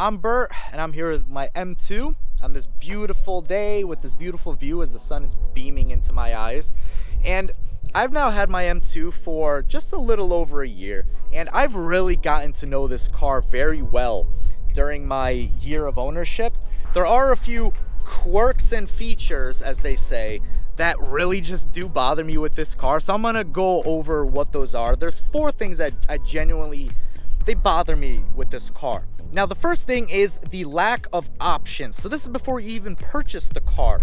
I'm Bert, and I'm here with my M2 on this beautiful day with this beautiful view as the sun is beaming into my eyes. And I've now had my M2 for just a little over a year, and I've really gotten to know this car very well during my year of ownership. There are a few quirks and features, as they say, that really just do bother me with this car. So I'm gonna go over what those are. There's 4 things that they bother me with this car. Now, the first thing is the lack of options. So this is before you even purchase the car.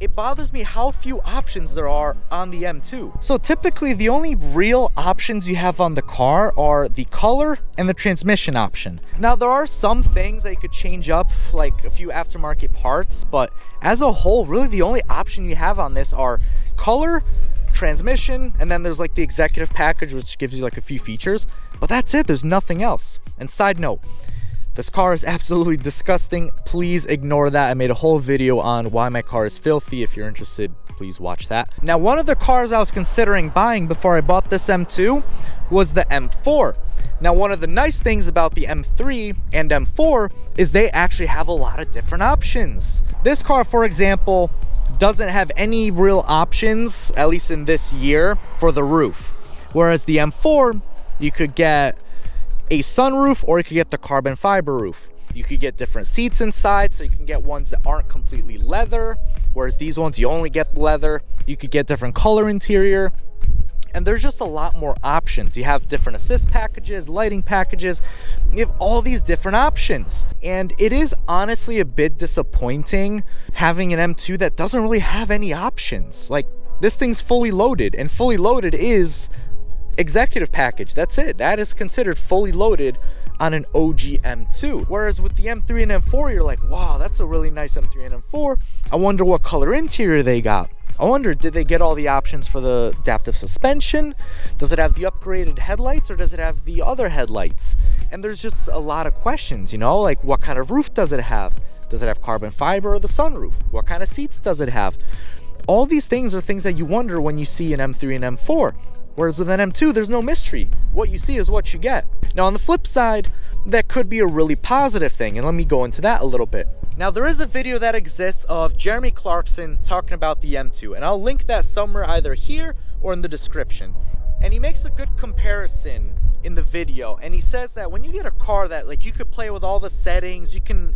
It bothers me how few options there are on the M2. So typically the only real options you have on the car are the color and the transmission option. Now, there are some things that you could change up, like a few aftermarket parts, but as a whole, really the only option you have on this are color, transmission, and then there's like the executive package, which gives you like a few features, but that's it. There's nothing else. And side note, this car is absolutely disgusting. Please ignore that. I made a whole video on why my car is filthy. If you're interested, please watch that. Now, one of the cars I was considering buying before I bought this M2 was the M4. Now, one of the nice things about the M3 and M4 is they actually have a lot of different options. This car, for example, doesn't have any real options, at least in this year, for the roof. Whereas the M4, you could get a sunroof, or you could get the carbon fiber roof. You could get different seats inside, so you can get ones that aren't completely leather, whereas these ones you only get leather. You could get different color interior, and there's just a lot more options. You have different assist packages, lighting packages. You have all these different options, and it is honestly a bit disappointing having an M2 that doesn't really have any options. Like, this thing's fully loaded, and fully loaded is executive package. That's it. That is considered fully loaded on an OG M2. Whereas with the M3 and M4, you're like, wow, that's a really nice M3 and M4. I wonder what color interior they got. I wonder, did they get all the options for the adaptive suspension? Does it have the upgraded headlights, or does it have the other headlights? And there's just a lot of questions, you know, like what kind of roof does it have? Does it have carbon fiber or the sunroof? What kind of seats does it have? All these things are things that you wonder when you see an M3 and M4. Whereas with an M2, there's no mystery. What you see is what you get. Now, on the flip side, that could be a really positive thing, and let me go into that a little bit. Now, there is a video that exists of Jeremy Clarkson talking about the M2, and I'll link that somewhere either here or in the description. And he makes a good comparison in the video, and he says that when you get a car that, like, you could play with all the settings, you can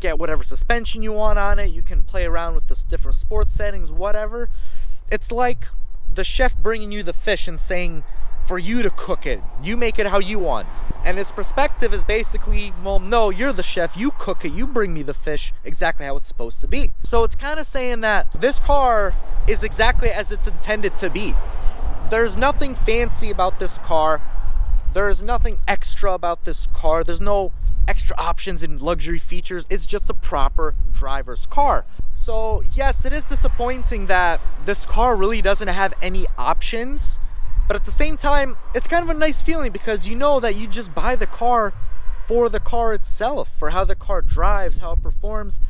get whatever suspension you want on it, you can play around with the different sports settings, whatever. It's like the chef bringing you the fish and saying for you to cook it, you make it how you want. And his perspective is basically, well, no, you're the chef, you cook it, you bring me the fish exactly how it's supposed to be. So it's kind of saying that this car is exactly as it's intended to be. There's nothing fancy about this car. There's nothing extra about this car. There's no extra options and luxury features. It's just a proper driver's car. So yes, it is disappointing that this car really doesn't have any options, but at the same time, it's kind of a nice feeling because you know that you just buy the car for the car itself, for how the car drives, how it performs.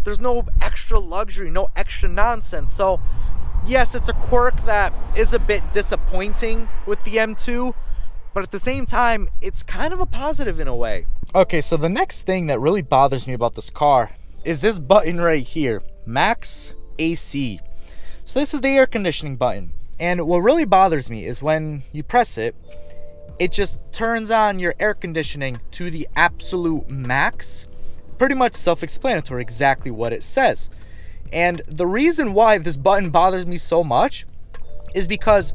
There's no extra luxury, no extra nonsense. So yes, it's a quirk that is a bit disappointing with the M2, but at the same time, it's kind of a positive in a way. Okay, so the next thing that really bothers me about this car is this button right here, Max AC. So this is the air conditioning button. And what really bothers me is when you press it, it just turns on your air conditioning to the absolute max. Pretty much self-explanatory, exactly what it says. And the reason why this button bothers me so much is because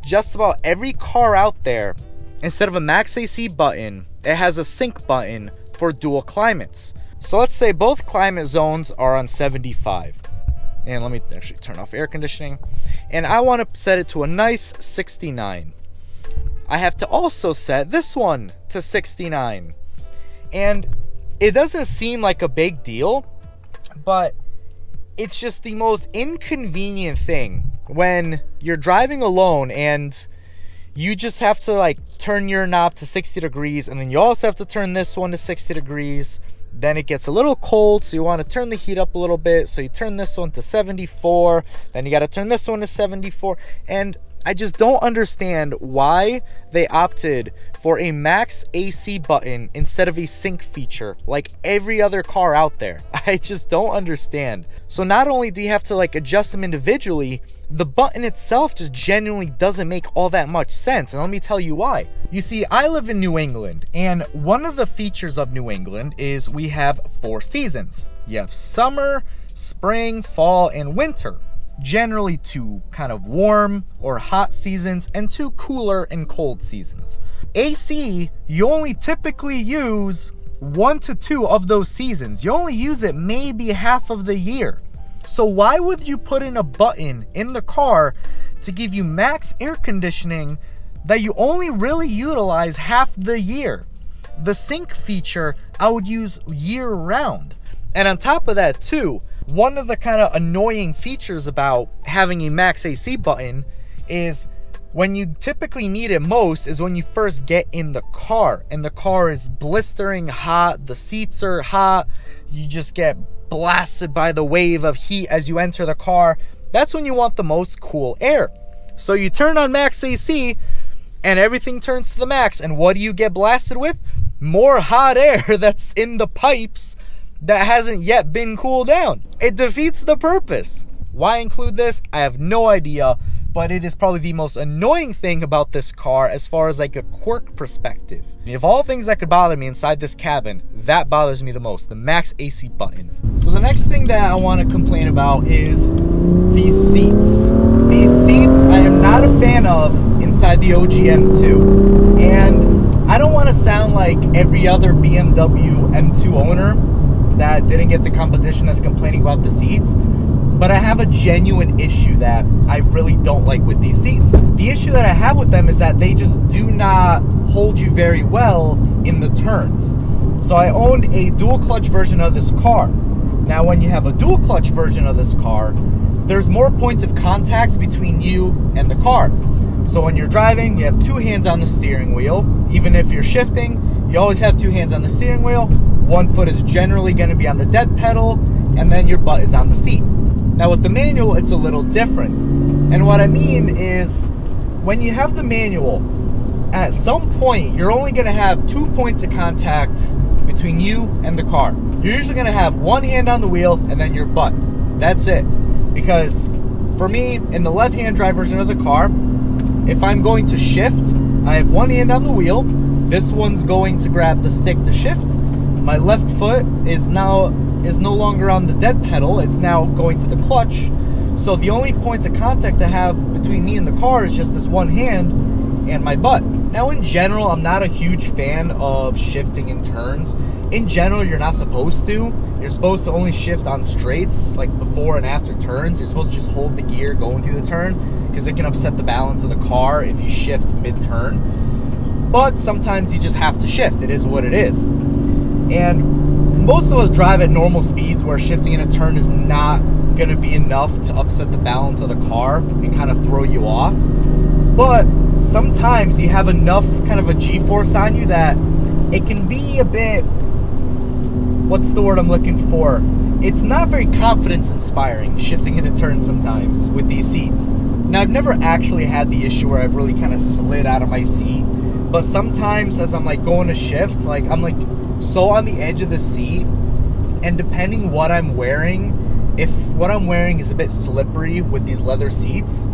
just about every car out there, instead of a max AC button, it has a sync button for dual climates. So let's say both climate zones are on 75. And let me actually turn off air conditioning. And I want to set it to a nice 69. I have to also set this one to 69. And it doesn't seem like a big deal, but it's just the most inconvenient thing when you're driving alone and you just have to like turn your knob to 60 degrees, and then you also have to turn this one to 60 degrees. Then it gets a little cold, so you want to turn the heat up a little bit, so you turn this one to 74, then you got to turn this one to 74, and I just don't understand why they opted for a max AC button instead of a sync feature like every other car out there. I just don't understand. So not only do you have to like adjust them individually, the button itself just genuinely doesn't make all that much sense. And let me tell you why. You see, I live in New England, and one of the features of New England is we have 4 seasons. You have summer, spring, fall, and winter. Generally 2 kind of warm or hot seasons and 2 cooler and cold seasons. AC, you only typically use 1 to 2 of those seasons. You only use it maybe half of the year. So why would you put in a button in the car to give you max air conditioning that you only really utilize half the year? The sync feature I would use year round. And on top of that too, one of the kind of annoying features about having a max AC button is when you typically need it most is when you first get in the car and the car is blistering hot, the seats are hot, you just get blasted by the wave of heat as you enter the car. That's when you want the most cool air. So you turn on max AC and everything turns to the max, and what do you get blasted with? More hot air that's in the pipes that hasn't yet been cooled down. It defeats the purpose. Why include this? I have no idea, but it is probably the most annoying thing about this car as far as like a quirk perspective. Of all things that could bother me inside this cabin, that bothers me the most, the max AC button. So the next thing that I want to complain about is these seats. These seats I am not a fan of inside the OG M2. And I don't want to sound like every other BMW M2 owner that didn't get the competition that's complaining about the seats, but I have a genuine issue that I really don't like with these seats. The issue that I have with them is that they just do not hold you very well in the turns. So I owned a dual clutch version of this car. Now when you have a dual clutch version of this car, there's more points of contact between you and the car. So when you're driving, you have 2 hands on the steering wheel. Even if you're shifting, you always have 2 hands on the steering wheel. 1 foot is generally going to be on the dead pedal, and then your butt is on the seat. Now with the manual, it's a little different. And what I mean is, when you have the manual, at some point, you're only going to have 2 points of contact between you and the car. You're usually going to have 1 hand on the wheel and then your butt. That's it. Because for me, in the left-hand drive version of the car, if I'm going to shift, I have 1 hand on the wheel. This one's going to grab the stick to shift. My left foot is no longer on the dead pedal. It's now going to the clutch. So the only points of contact I have between me and the car is just this 1 hand and my butt. Now in general, I'm not a huge fan of shifting in turns. In general, you're not supposed to. You're supposed to only shift on straights, like before and after turns. You're supposed to just hold the gear going through the turn because it can upset the balance of the car if you shift mid-turn. But sometimes you just have to shift. It is what it is. And most of us drive at normal speeds where shifting in a turn is not going to be enough to upset the balance of the car and kind of throw you off. But sometimes you have enough kind of a G-force on you that it can be a bit, what's the word I'm looking for? It's not very confidence inspiring shifting in a turn sometimes with these seats. Now I've never actually had the issue where I've really kind of slid out of my seat, but sometimes as I'm like going to shift, like I'm like so on the edge of the seat, and depending what I'm wearing, if what I'm wearing is a bit slippery with these leather seats,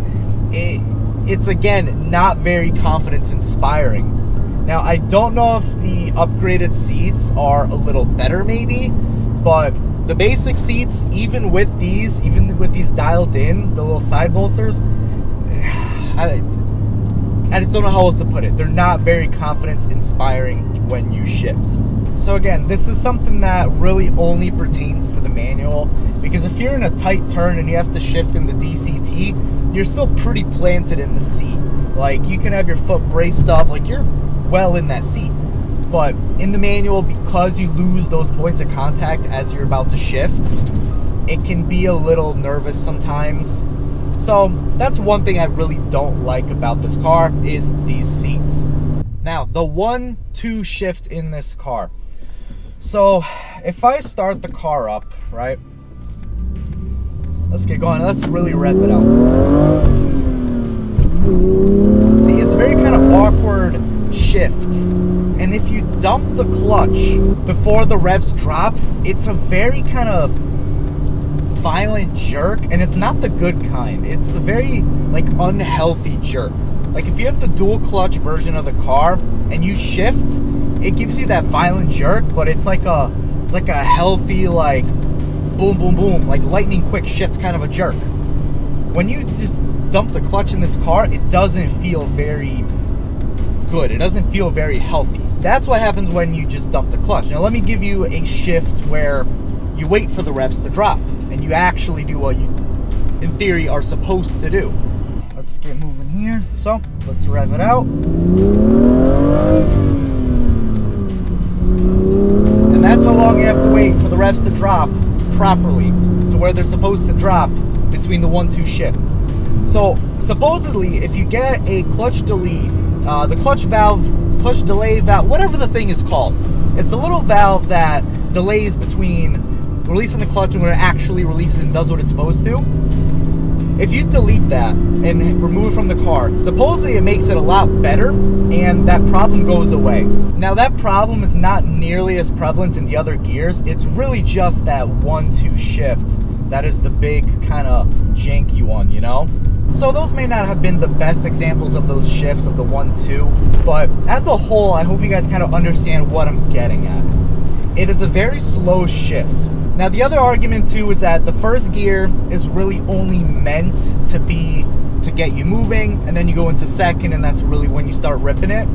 it's again not very confidence inspiring. Now I don't know if the upgraded seats are a little better maybe, but the basic seats, even with these dialed in, the little side bolsters, I just don't know how else to put it. They're not very confidence inspiring when you shift. So again, this is something that really only pertains to the manual, because if you're in a tight turn and you have to shift in the DCT, you're still pretty planted in the seat. Like you can have your foot braced up, like you're well in that seat. But in the manual, because you lose those points of contact as you're about to shift, it can be a little nervous sometimes. So that's one thing I really don't like about this car is these seats. Now, the 1-2 shift in this car. So if I start the car up, right? Let's get going. Let's really rev it up. See, it's a very kind of awkward shift. And if you dump the clutch before the revs drop, it's a very kind of violent jerk, and it's not the good kind. It's a very like unhealthy jerk. Like if you have the dual clutch version of the car and you shift, it gives you that violent jerk, but it's like a healthy, like boom boom boom, like lightning quick shift kind of a jerk. When you just dump the clutch in this car, it doesn't feel very good. It doesn't feel very healthy. That's what happens when you just dump the clutch. Now let me give you a shift where you wait for the revs to drop and you actually do what you in theory are supposed to do. Let's get moving here. So let's rev it out. And that's how long you have to wait for the revs to drop properly to where they're supposed to drop between the 1-2 shift. So supposedly if you get a clutch delete, the clutch delay valve, whatever the thing is called, it's the little valve that delays between releasing the clutch and when it actually releases and does what it's supposed to. If you delete that and remove it from the car, supposedly it makes it a lot better and that problem goes away. Now that problem is not nearly as prevalent in the other gears. It's really just that 1-2 shift that is the big kind of janky one, you know? So those may not have been the best examples of those shifts of the 1-2, but as a whole, I hope you guys kind of understand what I'm getting at. It is a very slow shift. Now the other argument too is that the first gear is really only meant to get you moving, and then you go into second and that's really when you start ripping it.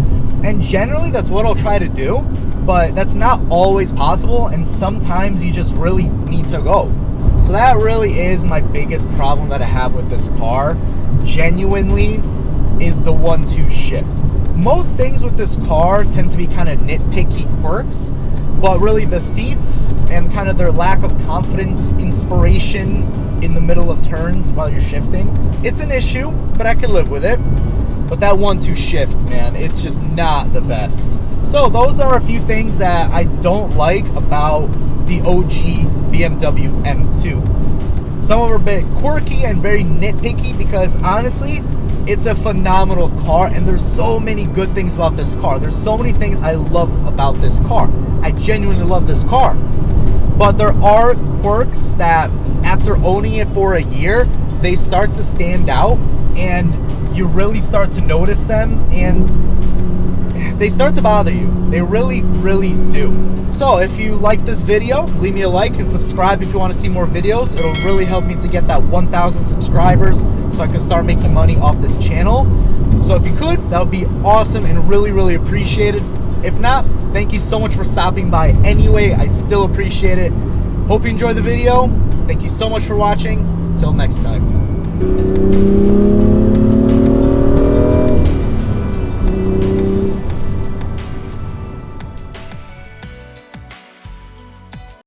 And generally that's what I'll try to do, but that's not always possible, and sometimes you just really need to go. So that really is my biggest problem that I have with this car, genuinely, is the 1-2 shift. Most things with this car tend to be kind of nitpicky quirks, but really the seats and kind of their lack of confidence, inspiration in the middle of turns while you're shifting, it's an issue, but I can live with it. But that 1-2 shift, man, it's just not the best. So those are a few things that I don't like about the OG BMW M2. Some of them are a bit quirky and very nitpicky because honestly, it's a phenomenal car and there's so many good things about this car. There's so many things I love about this car. I genuinely love this car. But there are quirks that after owning it for a year, they start to stand out and you really start to notice them and they start to bother you. They really, really do. So if you like this video, leave me a like and subscribe if you want to see more videos. It'll really help me to get that 1,000 subscribers so I can start making money off this channel. So if you could, that would be awesome and really, really appreciated. If not, thank you so much for stopping by anyway. I still appreciate it. Hope you enjoyed the video. Thank you so much for watching. Till next time.